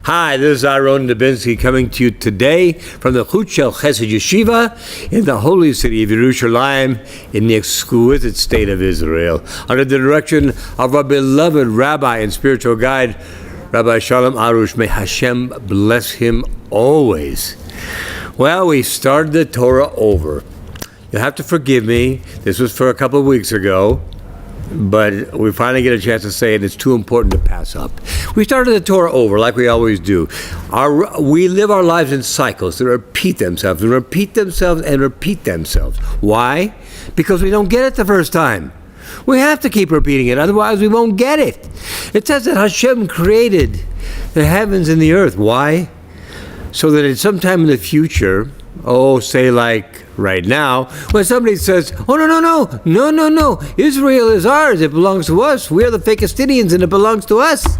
Hi, this is Aaron Dubinsky coming to you today from the Chut Shel Chesed Yeshiva in the holy city of Yerushalayim in the exquisite state of Israel, under the direction of our beloved rabbi and spiritual guide, Rabbi Shalom Arush. May Hashem bless him always. Well, we started the Torah over. You'll have to forgive me. This was for a couple of weeks ago, but we finally get a chance to say it. It's too important to pass up. We started the Torah over like we always do. We live our lives in cycles that repeat themselves and repeat themselves and repeat themselves. Why? Because we don't get it the first time. We have to keep repeating it, otherwise we won't get it. It says that Hashem created the heavens and the earth. Why? So that at some time in the future, say like right now, when somebody says, no, Israel is ours, it belongs to us, we're the Fakistinians and it belongs to us.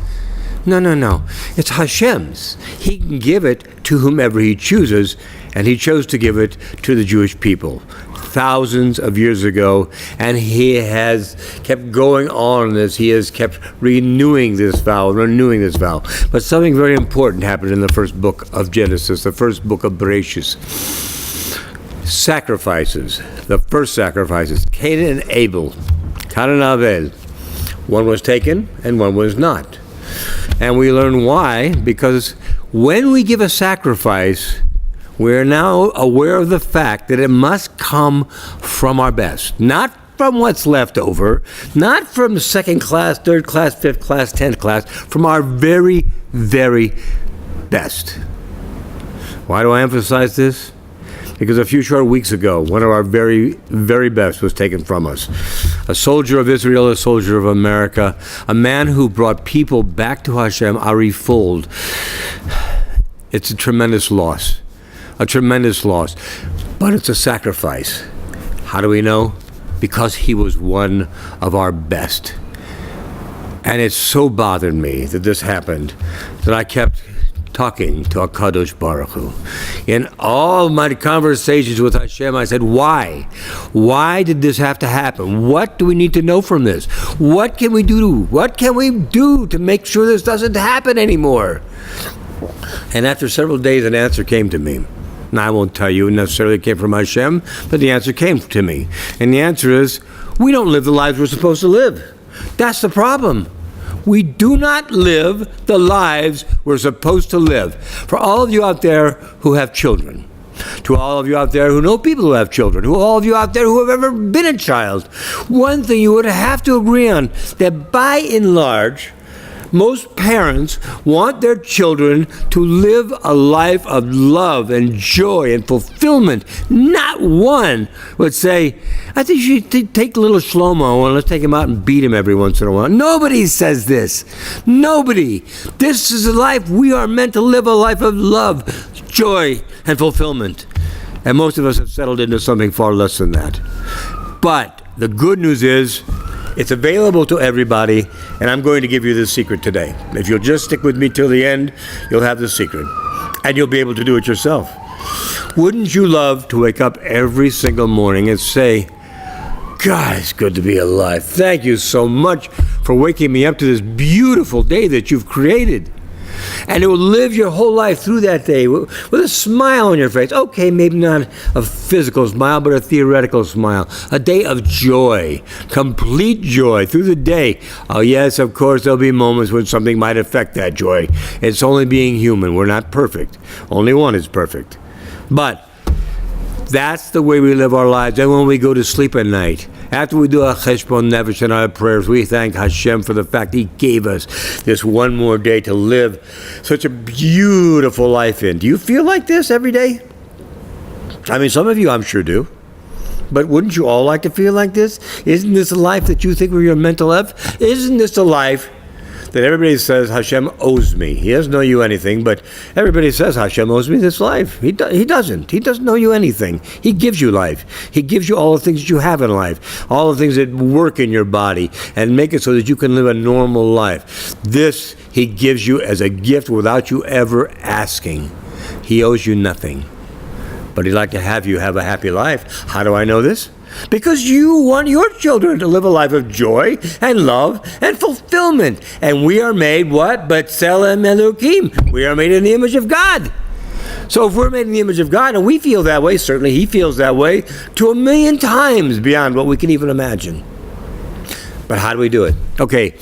No, it's Hashem's. He can give it to whomever he chooses, and he chose to give it to the Jewish people thousands of years ago, and he has kept going on this. He has kept renewing this vow. But something very important happened in the first book of Genesis, the first book of Bereshit. Sacrifices, the first sacrifices, Cain and Abel, Cain and Abel. One was taken and one was not. And we learn why, because when we give a sacrifice, we're now aware of the fact that it must come from our best, not from what's left over, not from second class, third class, fifth class, 10th class, from our very, very best. Why do I emphasize this? Because a few short weeks ago, one of our very, very best was taken from us. A soldier of Israel, a soldier of America, a man who brought people back to Hashem, Ari Fuld. It's a tremendous loss, but it's a sacrifice. How do we know? Because he was one of our best. And it so bothered me that this happened that I kept talking to HaKadosh Baruch Hu. In all my conversations with Hashem, I said, why? Why did this have to happen? What do we need to know from this? What can we do? What can we do to make sure this doesn't happen anymore? And after several days, an answer came to me. Now, I won't tell you necessarily it came from Hashem, but the answer came to me. And the answer is, we don't live the lives we're supposed to live. That's the problem. We do not live the lives we're supposed to live. For all of you out there who have children, to all of you out there who know people who have children, to all of you out there who have ever been a child, one thing you would have to agree on, that by and large, most parents want their children to live a life of love and joy and fulfillment. Not one would say, I think you should take little Shlomo and let's take him out and beat him every once in a while. Nobody says this. Nobody. This is a life we are meant to live, a life of love, joy, and fulfillment. And most of us have settled into something far less than that. But the good news is, it's available to everybody, and I'm going to give you the secret today. If you'll just stick with me till the end, you'll have the secret, and you'll be able to do it yourself. Wouldn't you love to wake up every single morning and say, God, it's good to be alive. Thank you so much for waking me up to this beautiful day that you've created. And it will live your whole life through that day with a smile on your face. Okay, maybe not a physical smile, but a theoretical smile. A day of joy, complete joy through the day. Oh yes, of course, there'll be moments when something might affect that joy. It's only being human. We're not perfect. Only one is perfect. But that's the way we live our lives. And when we go to sleep at night, after we do our cheshbon nefesh and our prayers, we thank Hashem for the fact He gave us this one more day to live such a beautiful life in. Do you feel like this every day? I mean, some of you I'm sure do. But wouldn't you all like to feel like this? Isn't this a life that you think you're meant to live? Isn't this a life that everybody says Hashem owes me? He doesn't owe you anything, but everybody says Hashem owes me this life. He doesn't. He doesn't owe you anything. He gives you life. He gives you all the things that you have in life, all the things that work in your body and make it so that you can live a normal life. This He gives you as a gift without you ever asking. He owes you nothing. But He'd like to have you have a happy life. How do I know this? Because you want your children to live a life of joy and love and fulfillment. And we are made what? B'Tselem Elokim. We are made in the image of God. So if we're made in the image of God and we feel that way, certainly He feels that way to 1,000,000 times beyond what we can even imagine. But how do we do it? Okay,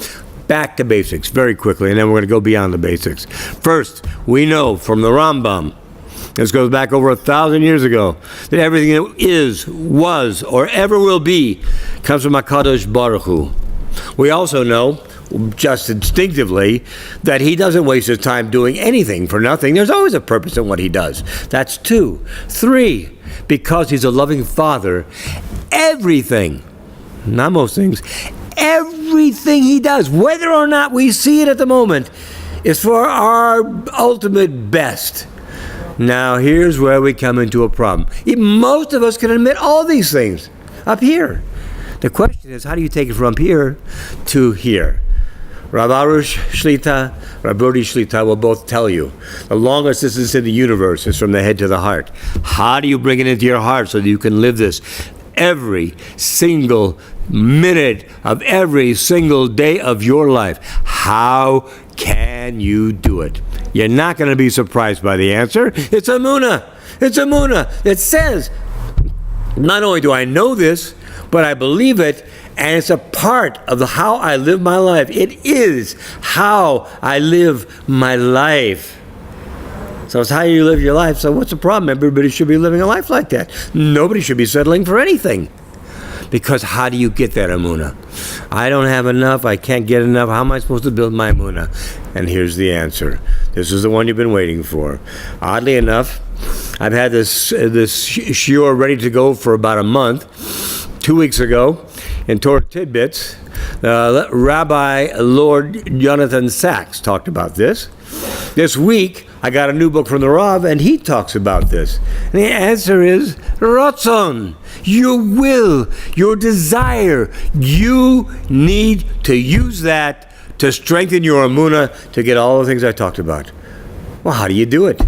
back to basics very quickly, and then we're going to go beyond the basics. First, we know from the Rambam, this goes back over 1,000 years ago, that everything that is, was, or ever will be comes from HaKadosh Baruch Hu. We also know, just instinctively, that He doesn't waste His time doing anything for nothing. There's always a purpose in what He does. That's 2. 3, because He's a loving Father, everything, not most things, everything He does, whether or not we see it at the moment, is for our ultimate best. Now, here's where we come into a problem. Most of us can admit all these things up here. The question is, how do you take it from here to here? Rav Arush Shlita, Rav Brody Shlita will both tell you, the longest distance in the universe is from the head to the heart. How do you bring it into your heart so that you can live this every single minute of every single day of your life? How can you do it? You're not going to be surprised by the answer. It's Emunah. It's Emunah that says, not only do I know this, but I believe it, and it's a part of how I live my life. It is how I live my life. So it's how you live your life. So what's the problem? Everybody should be living a life like that. Nobody should be settling for anything. Because how do you get that emunah? I don't have enough. I can't get enough. How am I supposed to build my emunah? And here's the answer. This is the one you've been waiting for. Oddly enough, I've had this shiur ready to go for about a month. 2 weeks ago, in Torah Tidbits, Rabbi Lord Jonathan Sachs talked about this. This week, I got a new book from the Rav, and he talks about this. And the answer is Ratzon. Your will, your desire. You need to use that to strengthen your emunah to get all the things I talked about. Well, how do you do it?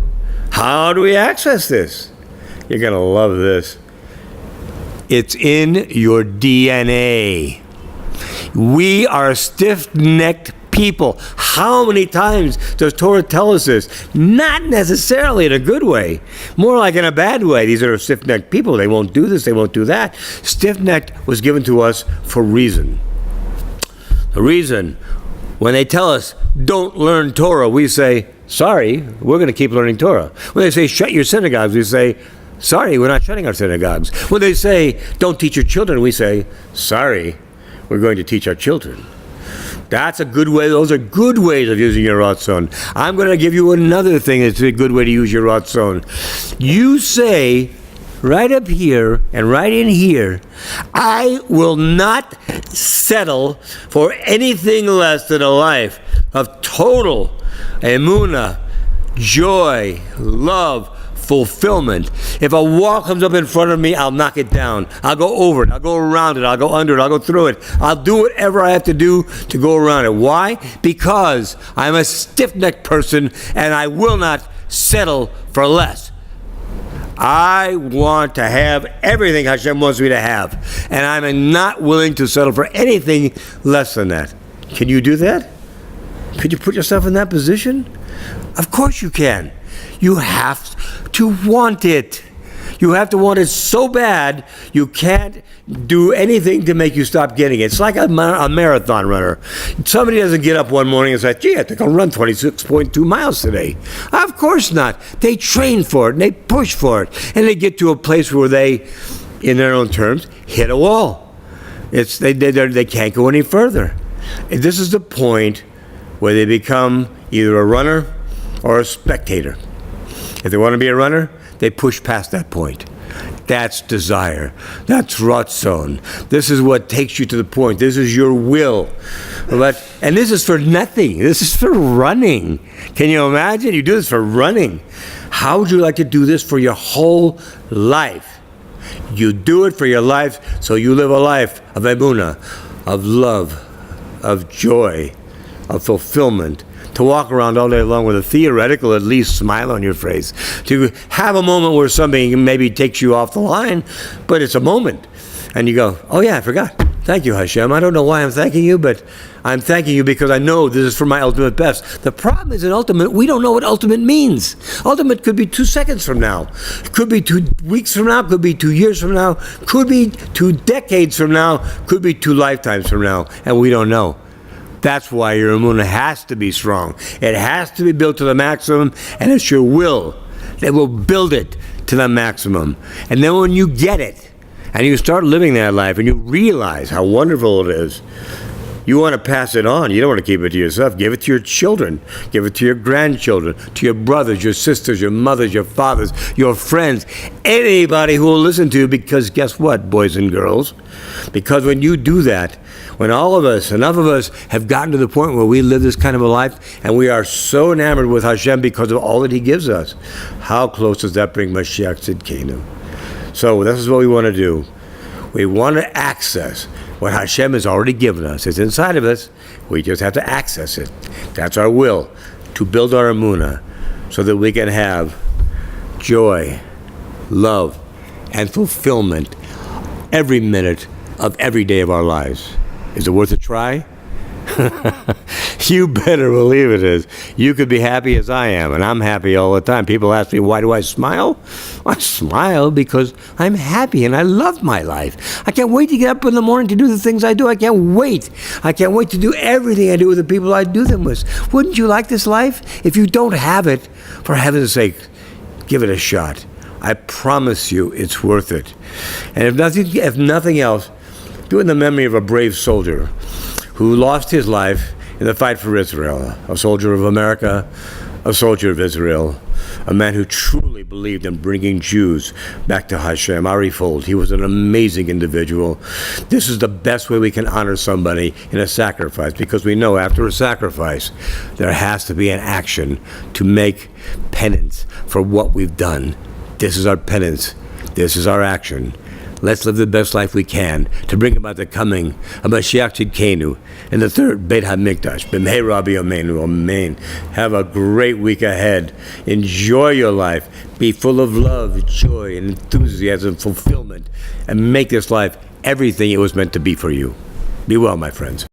How do we access this? You're going to love this. It's in your DNA. We are stiff-necked people. How many times does Torah tell us this? Not necessarily in a good way. More like in a bad way. These are stiff-necked people. They won't do this. They won't do that. Stiff-necked was given to us for reason. The reason, when they tell us, don't learn Torah, we say, sorry, we're going to keep learning Torah. When they say, shut your synagogues, we say, sorry, we're not shutting our synagogues. When they say, don't teach your children, we say, sorry, we're going to teach our children. That's a good way. Those are good ways of using your ratzon. I'm going to give you another thing that's a good way to use your ratzon. You say, right up here and right in here, I will not settle for anything less than a life of total emunah, joy, love, fulfillment. If a wall comes up in front of me, I'll knock it down. I'll go over it. I'll go around it. I'll go under it. I'll go through it. I'll do whatever I have to do to go around it. Why? Because I'm a stiff-necked person and I will not settle for less. I want to have everything Hashem wants me to have, and I'm not willing to settle for anything less than that. Can you do that? Could you put yourself in that position? Of course you can. You have to want it. You have to want it so bad, you can't do anything to make you stop getting it. It's like a marathon runner. Somebody doesn't get up one morning and say, gee, I think I'll run 26.2 miles today. Of course not. They train for it, and they push for it, and they get to a place where they, in their own terms, hit a wall. They can't go any further. And this is the point where they become either a runner or a spectator. If they want to be a runner, they push past that point. That's desire. That's ratzon. This is what takes you to the point. This is your will. And this is for nothing. This is for running. Can you imagine? You do this for running. How would you like to do this for your whole life? You do it for your life, so you live a life of emunah, of love, of joy, of fulfillment. To walk around all day long with a theoretical, at least, smile on your face. To have a moment where something maybe takes you off the line, but it's a moment. And you go, oh yeah, I forgot. Thank you, Hashem. I don't know why I'm thanking you, but I'm thanking you because I know this is for my ultimate best. The problem is in ultimate, we don't know what ultimate means. Ultimate could be 2 seconds from now. It could be 2 weeks from now. Could be 2 years from now. Could be 2 decades from now. Could be 2 lifetimes from now. And we don't know. That's why your emunah has to be strong. It has to be built to the maximum, and it's your will that will build it to the maximum. And then when you get it, and you start living that life, and you realize how wonderful it is, you want to pass it on. You don't want to keep it to yourself. Give it to your children. Give it to your grandchildren, to your brothers, your sisters, your mothers, your fathers, your friends, anybody who will listen to you, because guess what, boys and girls? Because when you do that, when all of us, enough of us, have gotten to the point where we live this kind of a life, and we are so enamored with Hashem because of all that He gives us, how close does that bring Mashiach Tzidkenu? So this is what we want to do. We want to access what Hashem has already given us. It's inside of us. We just have to access it. That's our will, to build our emunah so that we can have joy, love, and fulfillment every minute of every day of our lives. Is it worth a try? You better believe it is. You could be happy as I am, and I'm happy all the time. People ask me, why do I smile? I smile because I'm happy and I love my life. I can't wait to get up in the morning to do the things I do. I can't wait. I can't wait to do everything I do with the people I do them with. Wouldn't you like this life? If you don't have it, for heaven's sake, give it a shot. I promise you it's worth it. And if nothing else, do it in the memory of a brave soldier who lost his life in the fight for Israel, a soldier of America, a soldier of Israel, a man who truly believed in bringing Jews back to Hashem, Ari Fuld. He was an amazing individual. This is the best way we can honor somebody in a sacrifice, because we know after a sacrifice, there has to be an action to make penance for what we've done. This is our penance. This is our action. Let's live the best life we can to bring about the coming of Mashiach Tzidkenu in the third Beit HaMikdash. B'meira b'yameinu, amen. Have a great week ahead. Enjoy your life. Be full of love, joy, and enthusiasm, fulfillment, and make this life everything it was meant to be for you. Be well, my friends.